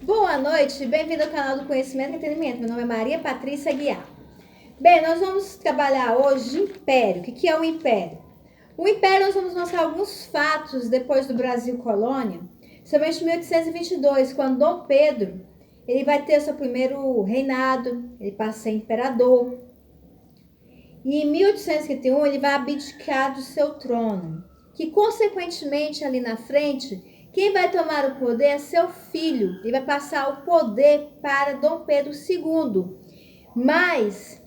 Boa noite, bem-vindo ao canal do Conhecimento e Entretenimento. Meu nome é Maria Patrícia Guiar. Bem, nós vamos trabalhar hoje de Império. O que é o Império? O Império, nós vamos mostrar alguns fatos depois do Brasil colônia, somente em 1822, quando Dom Pedro ele vai ter seu primeiro reinado, ele passa a ser imperador. E em 1851 ele vai abdicar do seu trono, que consequentemente ali na frente quem vai tomar o poder é seu filho. Ele vai passar o poder para Dom Pedro II. Mas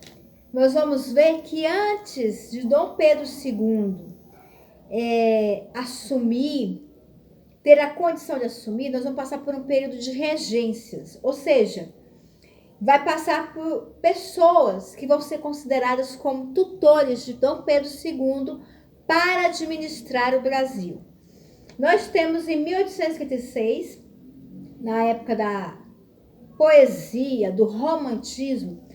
nós vamos ver que antes de Dom Pedro II assumir, ter a condição de assumir, nós vamos passar por um período de regências. Ou seja, vai passar por pessoas que vão ser consideradas como tutores de Dom Pedro II para administrar o Brasil. Nós temos em 1856, na época da poesia, do romantismo,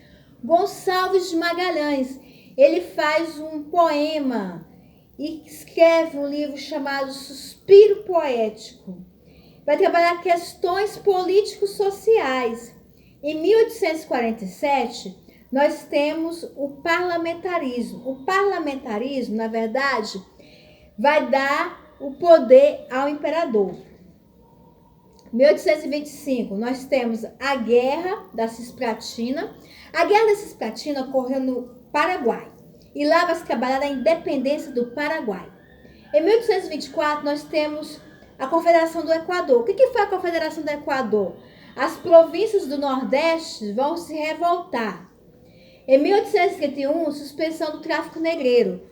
Gonçalves de Magalhães. Ele faz um poema e escreve um livro chamado Suspiro Poético. Vai trabalhar questões políticos-sociais. Em 1847, nós temos o parlamentarismo. O parlamentarismo, na verdade, vai dar o poder ao imperador. 1825, nós temos a Guerra da Cisplatina. A Guerra da Cisplatina ocorreu no Paraguai. E lá vai se trabalhar a independência do Paraguai. Em 1824, nós temos a Confederação do Equador. O que foi a Confederação do Equador? As províncias do Nordeste vão se revoltar. Em 1831, suspensão do tráfico negreiro.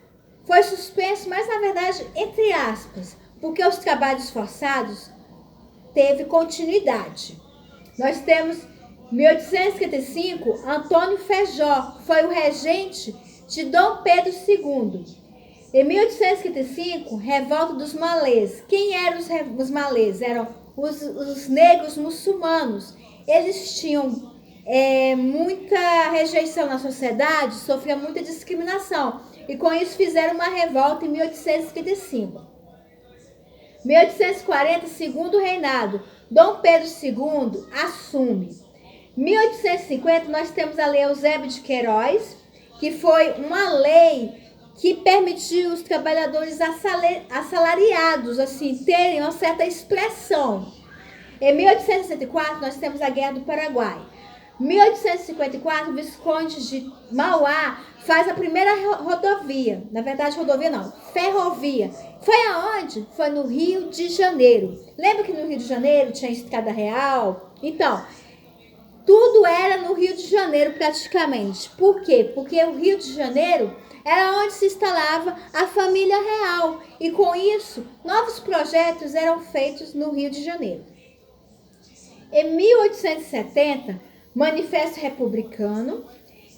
Foi suspenso, mas na verdade, entre aspas, porque os trabalhos forçados teve continuidade. Nós temos 1855, Antônio Feijó, foi o regente de Dom Pedro II. Em 1855, revolta dos malês. Quem eram os malês? Eram os negros muçulmanos. Eles tinham muita rejeição na sociedade, sofriam muita discriminação. E com isso fizeram uma revolta em 1855. 1840, segundo reinado, Dom Pedro II assume. 1850, nós temos a Lei Eusébio de Queiroz, que foi uma lei que permitiu os trabalhadores assalariados assim terem uma certa expressão. Em 1864, nós temos a Guerra do Paraguai. 1854, o Visconde de Mauá faz a primeira rodovia. Na verdade, rodovia não, ferrovia. Foi aonde? Foi no Rio de Janeiro. Lembra que no Rio de Janeiro tinha Estrada Real? Então, tudo era no Rio de Janeiro praticamente. Por quê? Porque o Rio de Janeiro era onde se instalava a família real. E com isso, novos projetos eram feitos no Rio de Janeiro. Em 1870, Manifesto Republicano.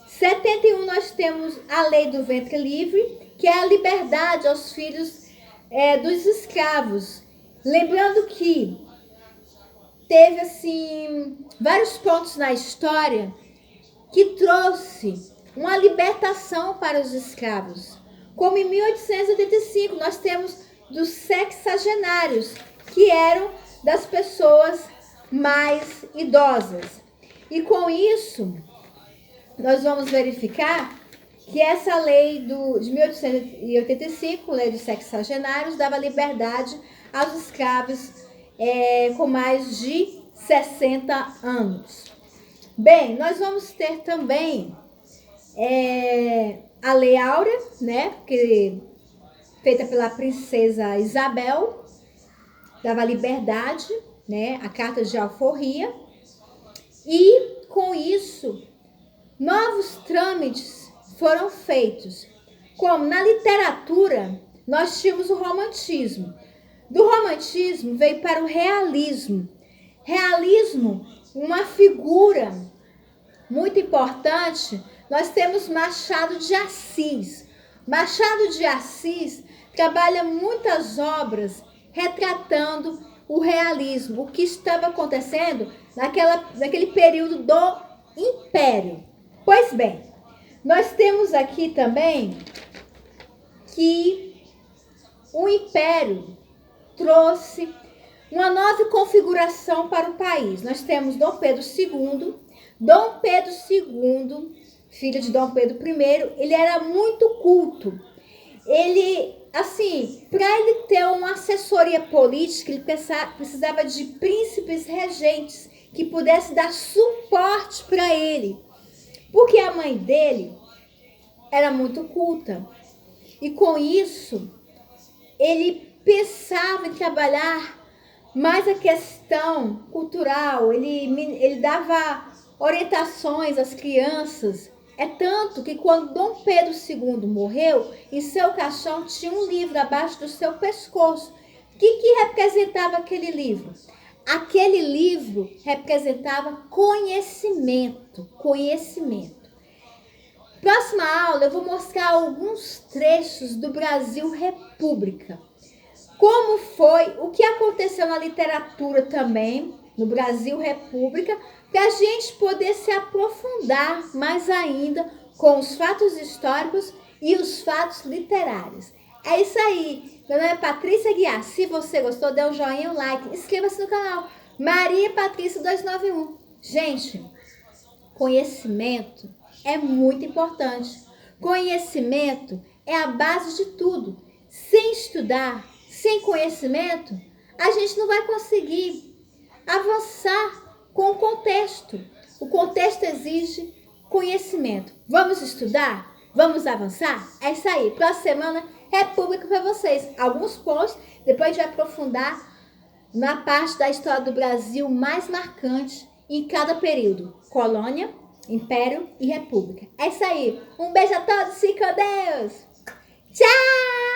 71, nós temos a Lei do Ventre Livre, que é a liberdade aos filhos dos escravos. Lembrando que teve assim vários pontos na história que trouxe uma libertação para os escravos. Como em 1885, nós temos dos sexagenários, que eram das pessoas mais idosas. E com isso, nós vamos verificar que essa lei de 1885, lei dos sexagenários, dava liberdade aos escravos com mais de 60 anos. Bem, nós vamos ter também a Lei Áurea, né, feita pela princesa Isabel, dava liberdade, né, a Carta de Alforria. E com isso, novos trâmites foram feitos. Como na literatura, nós tínhamos o romantismo. Do romantismo veio para o realismo. Realismo, uma figura muito importante, nós temos Machado de Assis. Machado de Assis trabalha muitas obras retratando o realismo, o que estava acontecendo naquele período do Império. Pois bem, nós temos aqui também que o Império trouxe uma nova configuração para o país. Nós temos Dom Pedro II. Dom Pedro II, filho de Dom Pedro I, ele era muito culto. Ele, assim, para ele ter uma assessoria política, ele precisava de príncipes regentes que pudessem dar suporte para ele. Porque a mãe dele era muito culta. E com isso, ele pensava em trabalhar mais a questão cultural. Ele dava orientações às crianças. É tanto que quando Dom Pedro II morreu, em seu caixão tinha um livro abaixo do seu pescoço. O que representava aquele livro? Aquele livro representava conhecimento. Próxima aula eu vou mostrar alguns trechos do Brasil República. Como foi, o que aconteceu na literatura também, no Brasil República, para a gente poder se aprofundar mais ainda com os fatos históricos e os fatos literários. É isso aí. Meu nome é Patrícia Guiar. Se você gostou, dê um joinha, um like. Inscreva-se no canal. Maria Patrícia 291. Gente, conhecimento é muito importante. Conhecimento é a base de tudo. Sem estudar, sem conhecimento, a gente não vai conseguir avançar com o contexto. O contexto exige conhecimento. Vamos estudar? Vamos avançar? É isso aí. Próxima semana, República para vocês. Alguns pontos, depois a gente vai aprofundar na parte da história do Brasil mais marcante em cada período. Colônia, Império e República. É isso aí. Um beijo a todos. Fique com Deus. Tchau!